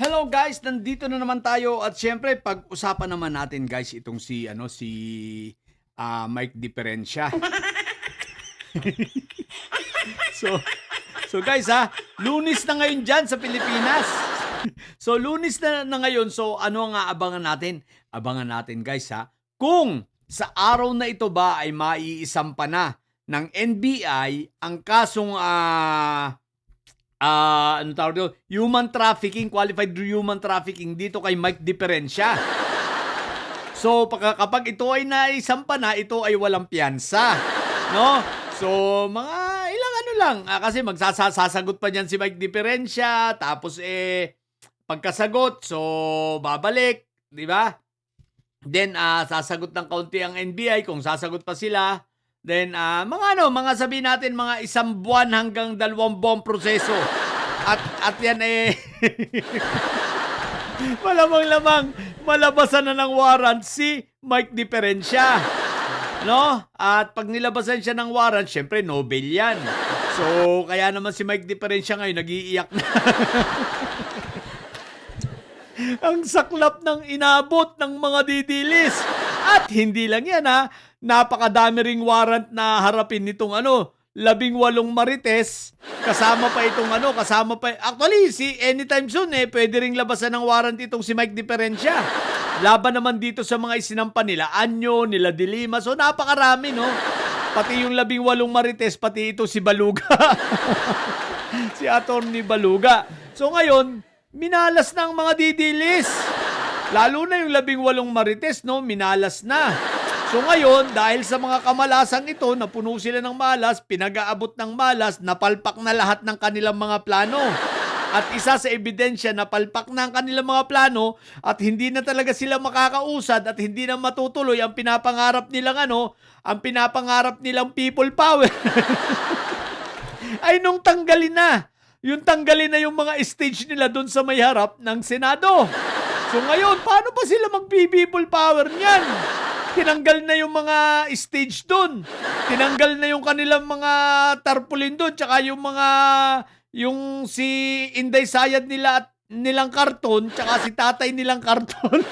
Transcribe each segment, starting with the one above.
Hello guys, nandito na naman tayo at siyempre pag-usapan naman natin guys itong Mike Diferensya. So so guys Lunes na ngayon diyan sa Pilipinas. So Lunes na ngayon, so ano ang aabangan natin? Abangan natin guys kung sa araw na ito ba ay maiisampa na ng NBI ang kasong ano tawag dito? Human trafficking, qualified human trafficking dito kay Mike Diferensya. So, kapag ito ay naisampa na, ito ay walang piyansa. No? So, mga ilang ano lang. Kasi magsasagot pa dyan si Mike Diferensya. Tapos, pagkasagot, so, babalik. Di ba? Then, sasagot ng kaunti ang NBI kung sasagot pa sila. Then, mga sabihin natin, mga 1 buwan hanggang 2 buwang proseso. At yan malamang malabasan na ng warrant si Mike Diferensya. No? At pag nilabasan siya ng warrant, syempre, no bail yan. So, kaya naman si Mike Diferensya ngayon, nag-iiyak na. Ang saklap ng inabot ng mga didilis. At hindi lang yan napakadami ring warrant na harapin nitong 18 marites, kasama pa actually anytime soon pwede ring labasan ng warrant itong si Mike Diferensya. Laban naman dito sa mga isinampa nila Anyo, nila Dilima, so napakarami no. Pati yung 18 marites, pati ito si Baluga. Si Attorney Baluga. So ngayon, minalas na ang mga didilis. Lalo na yung 18 marites, no, minalas na. So ngayon, dahil sa mga kamalasang ito, napuno sila ng malas, pinag-aabot ng malas, napalpak na lahat ng kanilang mga plano. At isa sa ebidensya, napalpak na ang kanilang mga plano at hindi na talaga sila makakausad at hindi na matutuloy ang pinapangarap nilang people power. Ay nung tanggalin na. Tanggalin na yung mga stage nila doon sa may harap ng Senado. So ngayon, paano pa sila mag-people power niyan? Tinanggal na yung mga stage doon. Tinanggal na yung kanilang mga tarpaulin doon. Tsaka yung si Inday Sayad nila at nilang karton. Tsaka si tatay nilang karton.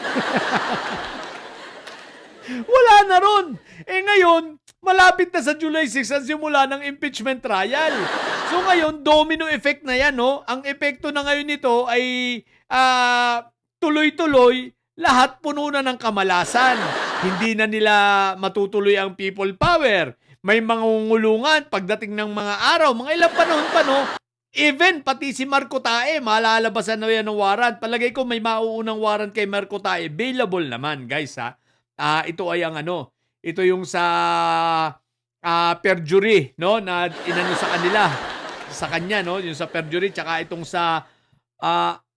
Wala na ron. Ngayon, malapit na sa July 6 ang simula ng impeachment trial. So ngayon, domino effect na yan, no? Ang epekto na ngayon nito ay tuloy-tuloy, lahat puno na ng kamalasan. Hindi na nila matutuloy ang people power. May mangungulungan pagdating ng mga araw, mga ilang panahon pa, no? Even pati si Marco Tae, malalabasan na yan ng warrant. Palagay ko may mauunang warrant kay Marco Tae. Available naman, guys, ito ay ang ito yung sa perjury, no? Na inano sa kanya, no? Yung sa perjury, tsaka itong sa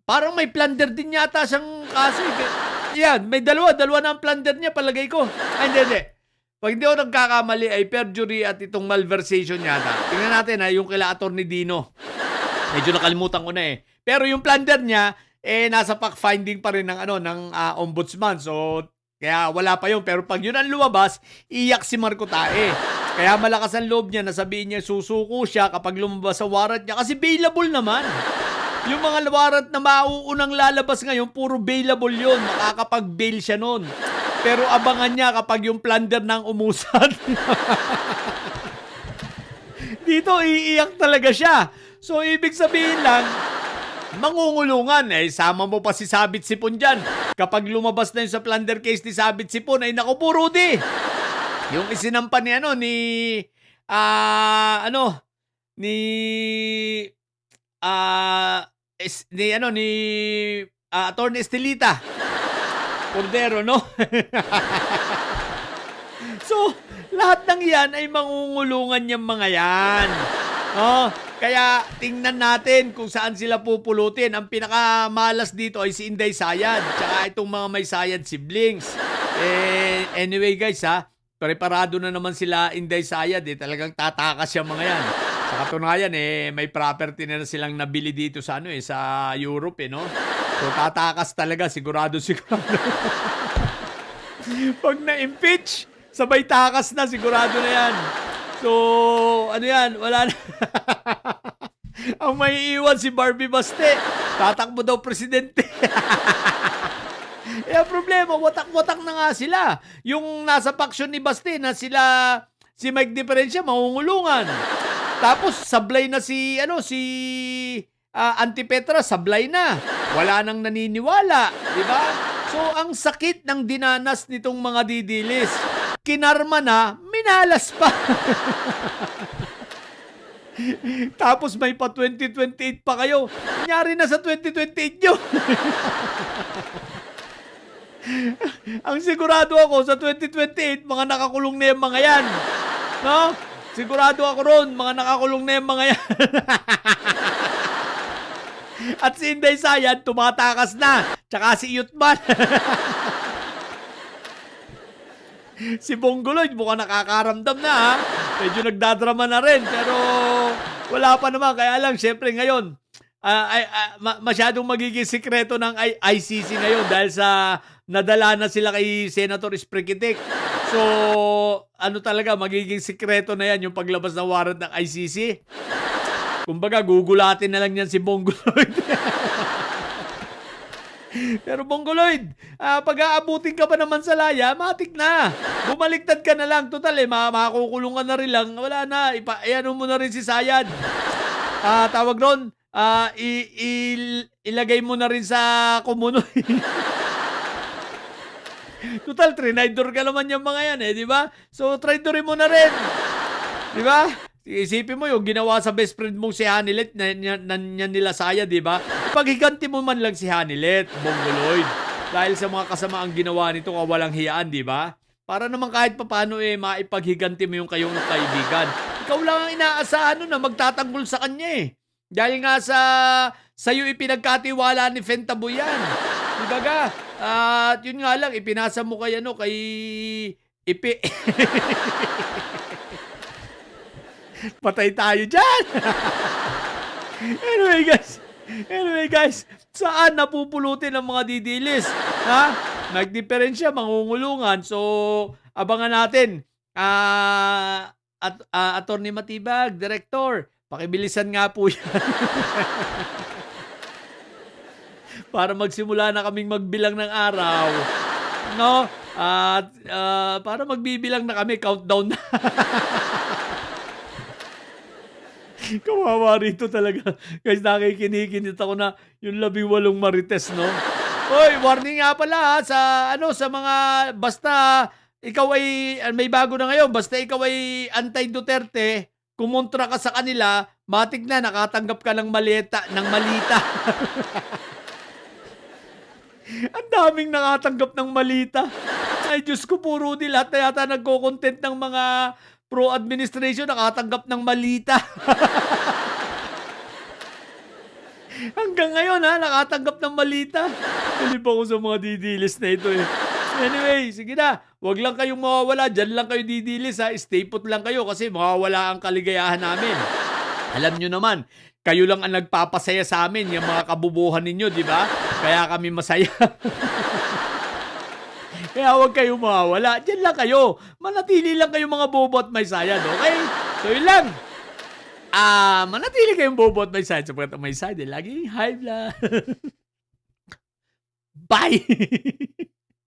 parang may plunder din yata siyang kaso. Yan, may dalawa na ang plunder niya, palagay ko. Hindi. Pag hindi ako nagkakamali ay perjury at itong malversation yata. Tingnan natin yung kila Attorney Dino. Medyo nakalimutan ko na Pero yung plunder niya, nasa fact-finding pa rin ng ombudsman. So, kaya wala pa yun. Pero pag yun ang lumabas, iyak si Marco Tae. Kaya malakas ang loob niya na sabihin niya susuko siya kapag lumabas sa warrant niya. Kasi bailable naman. Yung mga warrant na mauunang lalabas ngayon, puro bailable yun. Makakapag-bail siya nun. Pero abangan niya kapag yung plunder ng umusad. Dito, iiyak talaga siya. So, ibig sabihin lang, mangungulungan. Sama mo pa si Sabit Sipon dyan. Kapag lumabas na yung sa plunder case ni Sabit Sipon, ay naku po, Rudy. Yung isinampa ni Attorney Estelita Cordero, no? So, lahat ng yan ay mangungulungan yung mga yan. No? Kaya tingnan natin kung saan sila pupulutin. Ang pinakamalas dito ay si Inday Sayad, tsaka itong mga may Sayad siblings. Anyway guys preparado na naman sila Inday Sayad talagang tatakas yung mga yan. Sa katunayan may property na silang nabili dito sa sa Europe no. So tatakas talaga sigurado. Pag na-impeach, sabay takas na sigurado na yan. So ano yan, wala na. Ang maiiwan si Barbie Baste. Tatakbo daw presidente. Eh, ang problema, watak-watak na nga sila. Yung nasa faction ni Baste na sila, si Mike Diferencia, mangungulungan. Tapos, sablay na si Antipetra, sablay na. Wala nang naniniwala. Di ba? So, ang sakit ng dinanas nitong mga didilis. Kinarma na, minalas pa. Tapos may pa 2028 pa kayo. Nangyari na sa 2028 nyo. Ang sigurado ako sa 2028, mga nakakulong na yung mga yan. No? Sigurado ako ron, mga nakakulong na yung mga yan. At si Inday Sayad, tumatakas na. Tsaka si Yutman. Si Bonggoloy, mukhang nakakaramdam na ha. Medyo nagdadrama na rin. Pero wala pa naman. Kaya lang, syempre ngayon, masyadong magiging sikreto ng ICC ngayon dahil sa nadala na sila kay Senator Espriquitic. So, ano talaga, magiging sikreto na yan yung paglabas ng warrant ng ICC. Kumbaga, gugulatin na lang yan si Bonggoloy. Pero Bonggoloy, pag-aabutin ka pa naman sa laya, matik na. Bumaliktad ka na lang. Total makakukulong ka na rin lang. Wala na. Iano mo na rin si Sayad. Tawag ron, ilagay mo na rin sa kumunoy. Total, trinidor ka naman yung mga yan di ba? So, tridorin mo na rin. Di ba? Isipin mo yung ginawa sa best friend mong si Hanilet na nila Saya, di ba? Paghiganti mo man lang si Hanilet, Bonggoloy. Dahil sa mga kasamaang ginawa nito kawalang hiyaan, di ba? Para naman kahit papaano maipaghiganti mo yung kayong kaibigan. Ikaw lang ang inaasahan na magtatanggol sa kanya Dahil nga sa'yo ipinagkatiwala ni Fentabo yan. Di ba ga? At yun nga lang, ipinasa mo kay Ipi. Patay tayo dyan. Anyway guys, saan napupulutin ang mga didilis? Ha? Nagdiferensya, mangungulungan. So, abangan natin. Attorney Matibag, Director, pakibilisan nga po yan. Para magsimula na kaming magbilang ng araw. No? At para magbibilang na kami, countdown na. Kawawa rito talaga. Guys, nakikinikinit ako na yung 18 marites, no? Hoy, warning nga pala sa mga basta ikaw ay may bago na ngayon, basta ikaw ay anti-Duterte, kumontra ka sa kanila, matik na nakatanggap ka ng malita. Ang daming nakatanggap ng malita. Ay, Diyos ko, puro di lahat na yata nagko-content ng mga pro-administration nakatanggap ng malita. Hanggang ngayon nakatanggap ng malita. Halip ako sa mga didilis na ito Anyway, sige na. Huwag lang kayong mawawala. Diyan lang kayo didilis Stay put lang kayo kasi mawawala ang kaligayahan namin. Alam nyo naman, kayo lang ang nagpapasaya sa amin, yung mga kabubuhan ninyo, di ba? Kaya kami masaya. Kaya huwag kayo mawawala. Diyan lang kayo. Manatili lang kayo mga bobo at may sayad, okay? So yun lang. Manatili kayong bobo at may sayad. Sapagkat may sayad, laging high blood. Bye!